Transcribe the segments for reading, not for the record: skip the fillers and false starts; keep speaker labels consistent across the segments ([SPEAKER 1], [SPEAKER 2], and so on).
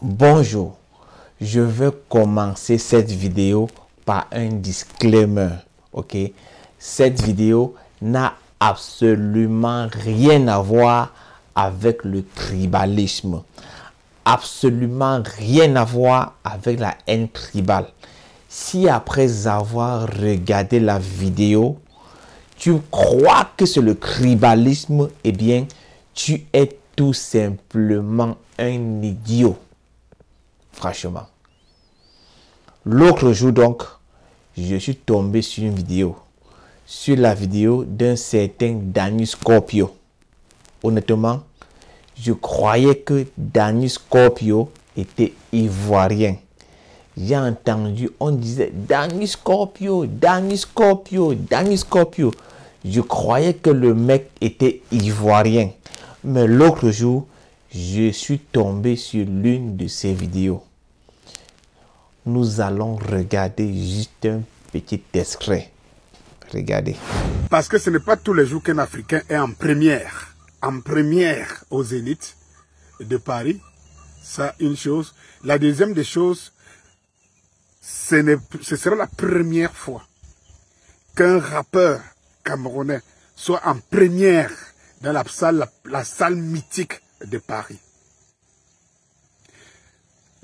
[SPEAKER 1] Bonjour, je vais commencer cette vidéo par un disclaimer, ok? Cette vidéo n'a absolument rien à voir avec le tribalisme, absolument rien à voir avec la haine tribale. Si après avoir regardé la vidéo, tu crois que c'est le tribalisme, eh bien, tu es tout simplement un idiot. Franchement. L'autre jour donc, je suis tombé sur une vidéo. Sur la vidéo d'un certain Danny Scorpio. Honnêtement, je croyais que Danny Scorpio était ivoirien. J'ai entendu, on disait Danny Scorpio, Danny Scorpio, Danny Scorpio. Je croyais que le mec était ivoirien. Mais l'autre jour, je suis tombé sur l'une de ses vidéos. Nous allons regarder juste un petit extrait. Regardez.
[SPEAKER 2] Parce que ce n'est pas tous les jours qu'un Africain est en première au Zénith de Paris. Ça, une chose. La deuxième des choses, ce sera la première fois qu'un rappeur camerounais soit en première dans la salle mythique de Paris.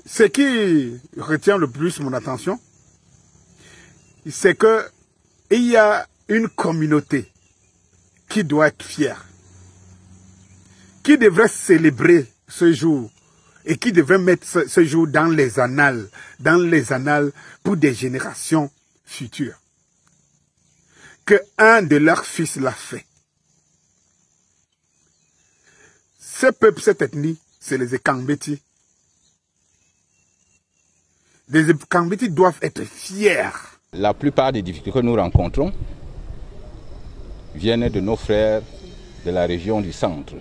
[SPEAKER 2] Ce qui retient le plus mon attention, c'est que il y a une communauté qui doit être fière, qui devrait célébrer ce jour et qui devrait mettre ce jour dans les annales pour des générations futures. Que un de leurs fils l'a fait. Ce peuple, cette ethnie, c'est les Ekambeti. Les Ekambeti doivent être fiers.
[SPEAKER 3] La plupart des difficultés que nous rencontrons viennent de nos frères de la région du centre.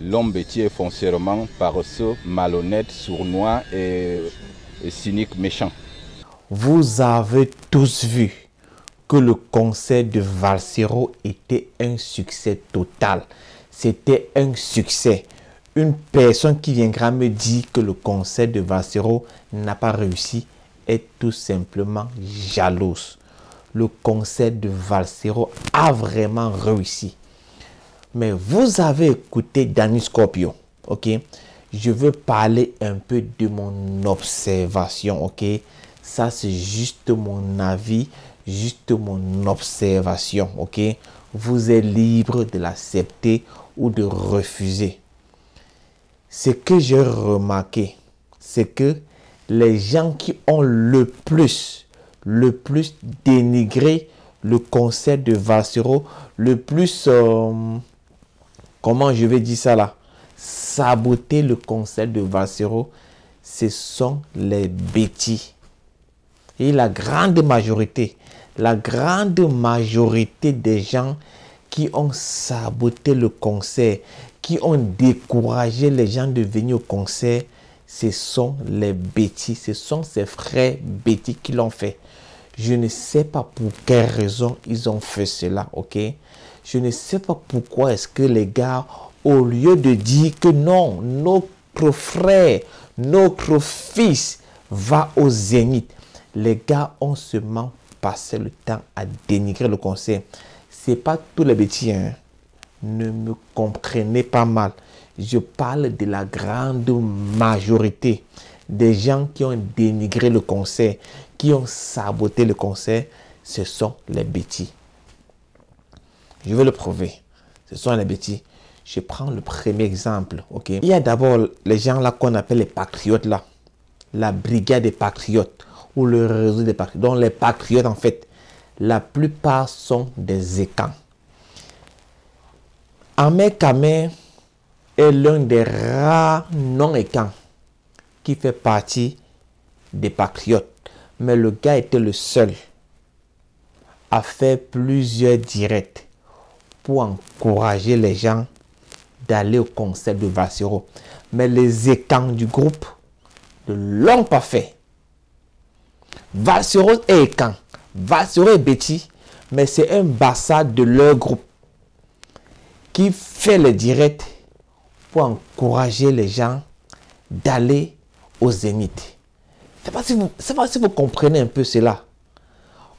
[SPEAKER 3] L'homme Béti est foncièrement paresseux, malhonnête, sournois et cynique, méchant.
[SPEAKER 1] Vous avez tous vu que le concert de Valsero était un succès total. C'était un succès. Une personne qui viendra me dire que le concert de Valsero n'a pas réussi est tout simplement jalouse. Le concert de Valsero a vraiment réussi. Mais vous avez écouté Danny Scorpio, ok? Je veux parler un peu de mon observation, ok? Ça, c'est juste mon avis, juste mon observation, ok? Vous êtes libre de l'accepter ou de refuser. Ce que j'ai remarqué, c'est que les gens qui ont le plus dénigré le concert de Valsero, le plus, comment je vais dire ça là, saboter le concert de Valsero, ce sont les bêtis. Et la grande majorité des gens qui ont saboté le concert, qui ont découragé les gens de venir au concert, ce sont les bêtis, ce sont ces frères bêtis qui l'ont fait. Je ne sais pas pour quelle raison ils ont fait cela, ok? Je ne sais pas pourquoi est-ce que les gars, au lieu de dire que non, notre frère, notre fils va au Zénith, les gars ont seulement passé le temps à dénigrer le concert. C'est pas tous les bêtis, hein? Ne me comprenez pas mal. Je parle de la grande majorité des gens qui ont dénigré le concert, qui ont saboté le concert. Ce sont les bêtis. Je vais le prouver. Ce sont les bêtis. Je prends le premier exemple, ok? Il y a d'abord les gens là qu'on appelle les patriotes là. La brigade des patriotes ou le réseau des patriotes. Donc les patriotes en fait, la plupart sont des écans. Ahmed Kamer est l'un des rares non-écans qui fait partie des patriotes. Mais le gars était le seul à faire plusieurs directs pour encourager les gens d'aller au concert de Valsero. Mais les écans du groupe ne l'ont pas fait. Valsero est écan, Valsero est bêtis, mais c'est un bastard de leur groupe qui fait les directs pour encourager les gens d'aller au Zénith. Je ne sais pas si vous comprenez un peu cela.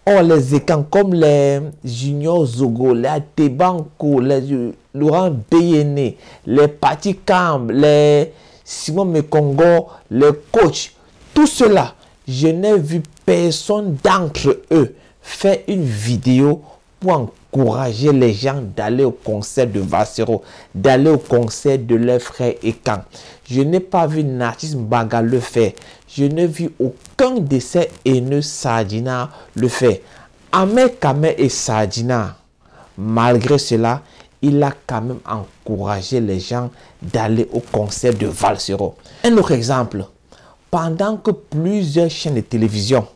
[SPEAKER 1] Or, les écans comme les Junior Zogo, les Atebanko, les Laurent Béyéné, les Pati Kamb, les Simon Mekongo, les coachs, tout cela, je n'ai vu personne d'entre eux faire une vidéo pour encourager les gens d'aller au concert de Valsero, d'aller au concert de leurs frères Ekan. Je n'ai pas vu Narcisse Mbaga le faire. Je n'ai vu aucun de ces haineux Sardina le faire. Ahmed Kame et Sardina, malgré cela, il a quand même encouragé les gens d'aller au concert de Valsero. Un autre exemple, pendant que plusieurs chaînes de télévision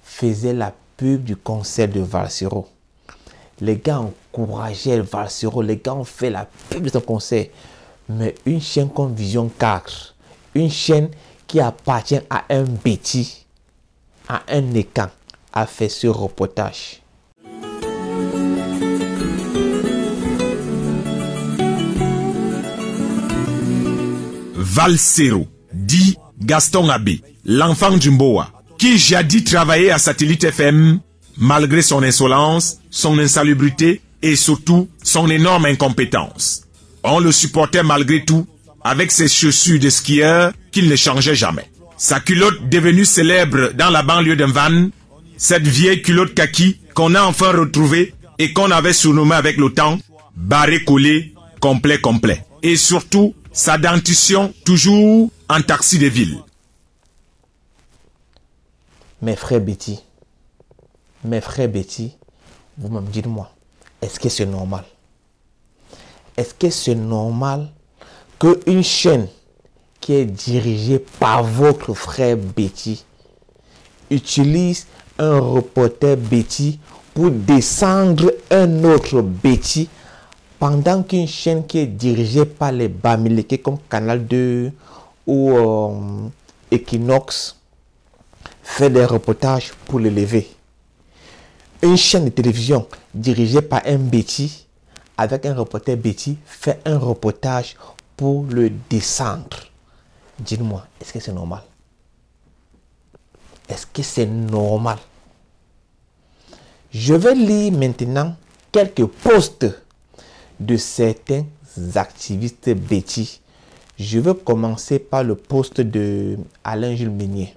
[SPEAKER 1] faisaient la pub du concert de Valsero, les gars encourageaient Valsero, les gars ont fait la pub de ce concert. Mais une chaîne comme Vision 4, une chaîne qui appartient à un Betty, à un Ekan, a fait ce reportage.
[SPEAKER 4] Valsero, dit Gaston Abbé, l'enfant du Mboa, qui jadis travaillait à Satellite FM, malgré son insolence, son insalubrité et surtout son énorme incompétence. On le supportait malgré tout, avec ses chaussures de skieur qu'il ne changeait jamais. Sa culotte devenue célèbre dans la banlieue de Vannes, cette vieille culotte kaki qu'on a enfin retrouvée et qu'on avait surnommée avec le temps, barré collé, complet. Et surtout, sa dentition toujours en taxi de ville.
[SPEAKER 1] Mes frères Betty, vous-même dites-moi, est-ce que c'est normal? Est-ce que c'est normal qu'une chaîne qui est dirigée par votre frère Betty utilise un reporter Betty pour descendre un autre Betty pendant qu'une chaîne qui est dirigée par les Bamileke comme Canal 2 ou Equinox fait des reportages pour l'élever? Une chaîne de télévision dirigée par un Betty avec un reporter Betty fait un reportage pour le descendre. Dites-moi, est-ce que c'est normal? Est-ce que c'est normal? Je vais lire maintenant quelques posts de certains activistes Betty. Je vais commencer par le post de Alain Jules Meunier.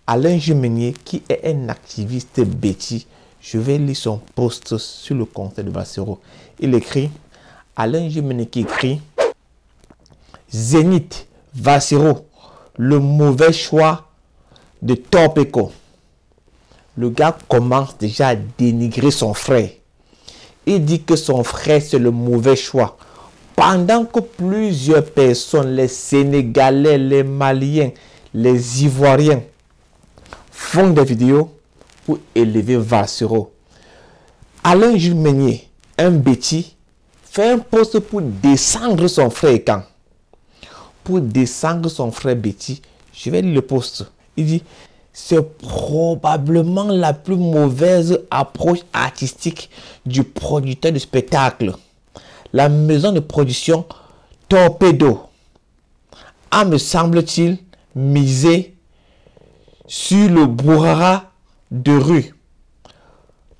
[SPEAKER 1] Alain Jules Meunier, qui est un activiste Betty, je vais lire son post sur le concert de Valsero. Il écrit, Alain Jules Meunier qui écrit, Zénith, Valsero, le mauvais choix de Topeko. Le gars commence déjà à dénigrer son frère. Il dit que son frère c'est le mauvais choix. Pendant que plusieurs personnes, les Sénégalais, les Maliens, les Ivoiriens, font des vidéos pour élever Valsero. Alain Jules Meunier, un Betty, fait un post pour descendre son frère Ekan. Pour descendre son frère Betty, je vais lire le post. Il dit, c'est probablement la plus mauvaise approche artistique du producteur de spectacle. La maison de production Torpedo a, me semble-t-il, misé sur le brouhaha de rue.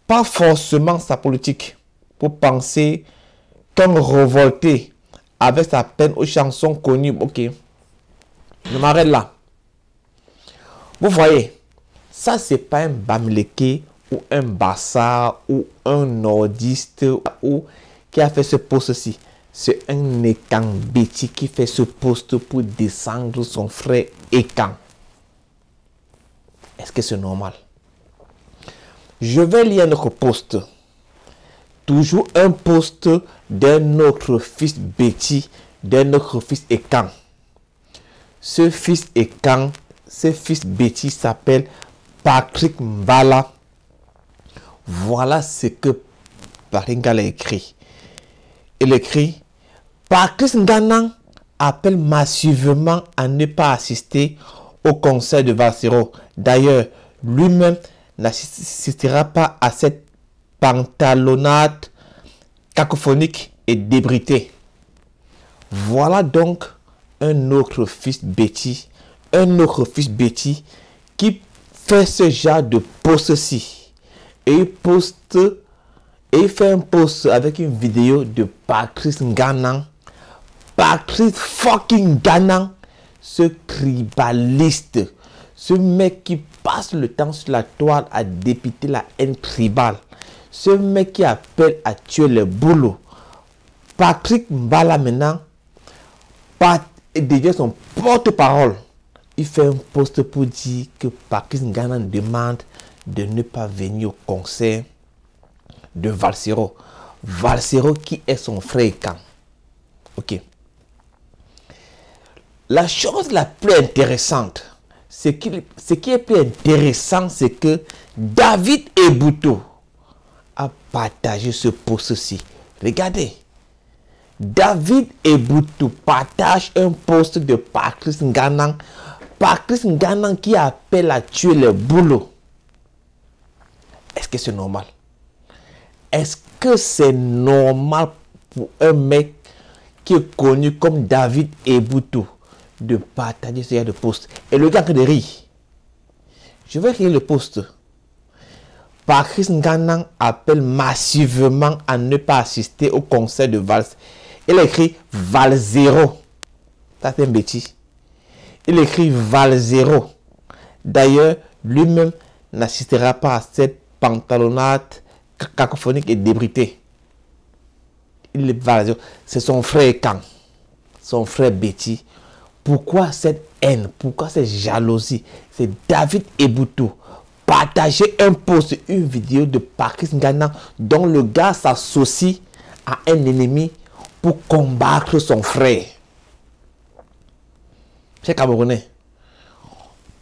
[SPEAKER 1] Pas forcément sa politique, pour penser qu'un révolté avec sa peine aux chansons connues. Ok, je m'arrête là. Vous voyez, ça c'est pas un Bamileke ou un Bassa ou un nordiste ou qui a fait ce post-ci. C'est un Ekan Betty qui fait ce post pour descendre son frère Ekan. Est-ce que c'est normal? Je vais lire notre post. Toujours un post d'un autre fils Betty, d'un autre fils Ekan. Ce fils Ekan, ce fils Betty s'appelle Patrick Mbala. Voilà ce que Patrick Mbala écrit. Il écrit, Patrick Mbala appelle massivement à ne pas assister au concert de Valsero. D'ailleurs, lui-même n'assistera pas à cette pantalonnade cacophonique et débridée. Voilà donc un autre fils bêtis, qui fait ce genre de post-ci. Et il fait un post avec une vidéo de Patrice Nganang. Patrice fucking Nganang, ce tribaliste, ce mec qui passe le temps sur la toile à dépiter la haine tribale, ce mec qui appelle à tuer les boulots. Patrick Mbala maintenant devient son porte-parole. Il fait un post pour dire que Patrice Nganang demande de ne pas venir au concert de Valsero. Valsero qui est son frère Kang. Ok. La chose la plus intéressante, ce qui est plus intéressant, c'est que David Ebouto a partagé ce post-ci. Regardez. David Ebouto partage un post de Patrice Nganang. Patrice Nganang qui appelle à tuer les boulots. Est-ce que c'est normal? Est-ce que c'est normal pour un mec qui est connu comme David Ebouto de partager ce genre de post? Et le gars qui rit. Je vais lire le post. Patrice Nganang appelle massivement à ne pas assister au concert de Vals. Il écrit Valsero. Ça c'est un bêtise. Il écrit Valsero. D'ailleurs, lui-même n'assistera pas à cette pantalonnade cacophonique et débridée. Il est Valsero. C'est son frère Kang. Son frère Betty. Pourquoi cette haine? Pourquoi cette jalousie? C'est David Ebouto. Partager un post, une vidéo de Patrice Nganang dont le gars s'associe à un ennemi pour combattre son frère. Chers Camerounais,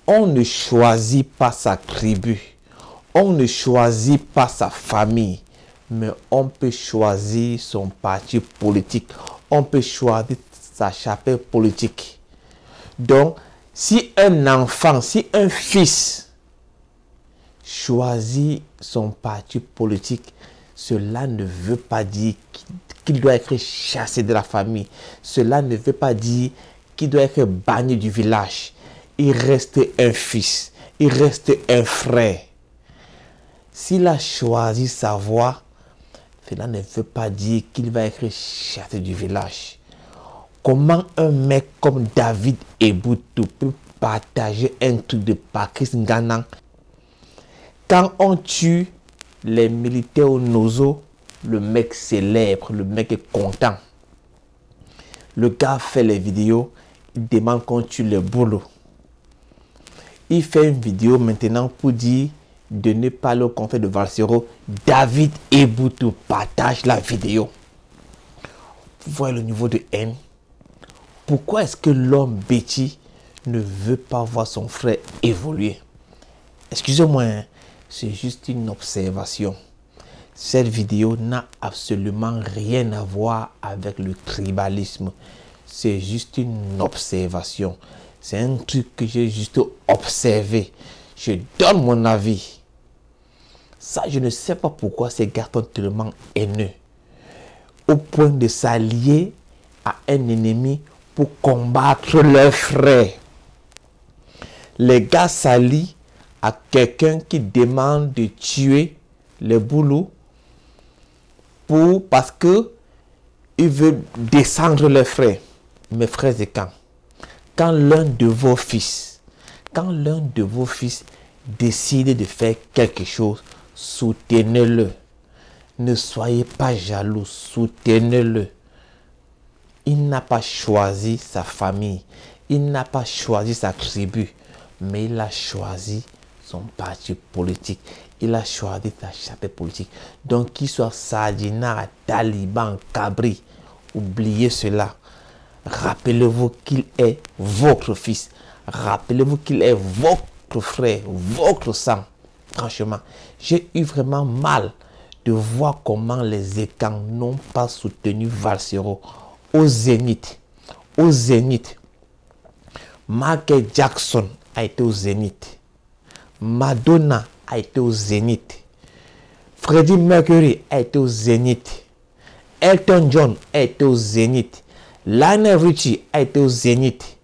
[SPEAKER 1] on ne choisit pas sa tribu, on ne choisit pas sa famille, mais on peut choisir son parti politique, on peut choisir sa chapelle politique. Donc, si un enfant, si un fils choisit son parti politique, cela ne veut pas dire qu'il doit être chassé de la famille. Cela ne veut pas dire qu'il doit être banni du village. Il reste un fils, il reste un frère. S'il a choisi sa voie, cela ne veut pas dire qu'il va être chassé du village. Comment un mec comme David Ebouto peut partager un truc de Patrice Nganang? Quand on tue les militaires au Nozo, le mec célèbre, le mec est content. Le gars fait les vidéos, il demande qu'on tue les boulots. Il fait une vidéo maintenant pour dire de ne pas aller au concert de Valsero. David Ebouto partage la vidéo. Vous voyez le niveau de haine. Pourquoi est-ce que l'homme bêtis ne veut pas voir son frère évoluer? Excusez-moi, hein, c'est juste une observation. Cette vidéo n'a absolument rien à voir avec le tribalisme. C'est juste une observation. C'est un truc que j'ai juste observé. Je donne mon avis. Ça, je ne sais pas pourquoi ces gars sont tellement haineux. Au point de s'allier à un ennemi pour combattre leur frère. Les gars s'allient à quelqu'un qui demande de tuer les boulots parce que il veut descendre les frères. Mes frères et quand l'un de vos fils décide de faire quelque chose, soutenez-le. Ne soyez pas jaloux, soutenez-le. Il n'a pas choisi sa famille, il n'a pas choisi sa tribu, mais il a choisi son parti politique. Il a choisi sa chapelle politique. Donc, qu'il soit Sadina, Taliban, Cabri, oubliez cela. Rappelez-vous qu'il est votre fils. Rappelez-vous qu'il est votre frère, votre sang. Franchement, j'ai eu vraiment mal de voir comment les Ekans n'ont pas soutenu Valsero au Zénith. Au Zénith. Michael Jackson a été au Zénith. Madonna a été au Zénith. Freddie Mercury a été au Zénith. Elton John a été au Zénith. Lionel Richie a été au Zénith.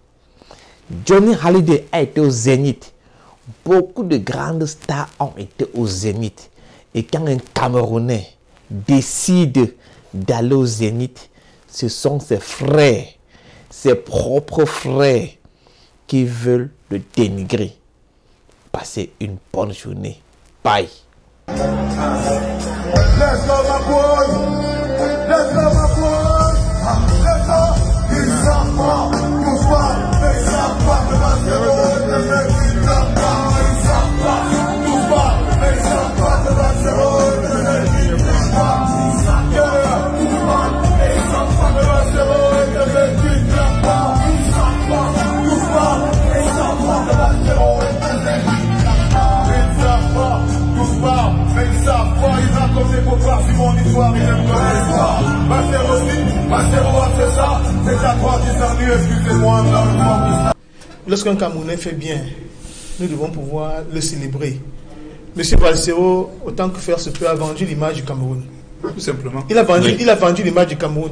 [SPEAKER 1] Johnny Hallyday a été au Zénith. Beaucoup de grandes stars ont été au Zénith. Et quand un Camerounais décide d'aller au Zénith, ce sont ses frères, ses propres frères, qui veulent le dénigrer. Passez une bonne journée. Bye.
[SPEAKER 5] Let's go, my boy. Let's go, my boy. Let's go. Ils savent pas, tous pas, mais ils savent pas que ma zéro, les mecs ils savent pas, ils savent pas, tous pas, mais ils savent pas que ma zéro, les mecs ils savent pas, ils savent pas, tous pas, mais ils savent pas que ma zéro, les mecs ils savent pas, ils savent pas, tous pas, mais ils savent pas que ma zéro, les mecs ils savent pas, tous pas, mais ils savent pas, ils racontent des faux farces, mon histoire, ils aiment connaître pas. Ma zéro aussi, ma zéro c'est ça, c'est la croix qui s'ennuie, excusez-moi, dans le monde.
[SPEAKER 6] Lorsqu'un Camerounais fait bien, nous devons pouvoir le célébrer. Monsieur Balsero, autant que faire se peut, a vendu l'image du Cameroun.
[SPEAKER 2] Tout simplement.
[SPEAKER 6] Il a vendu l'image du Cameroun.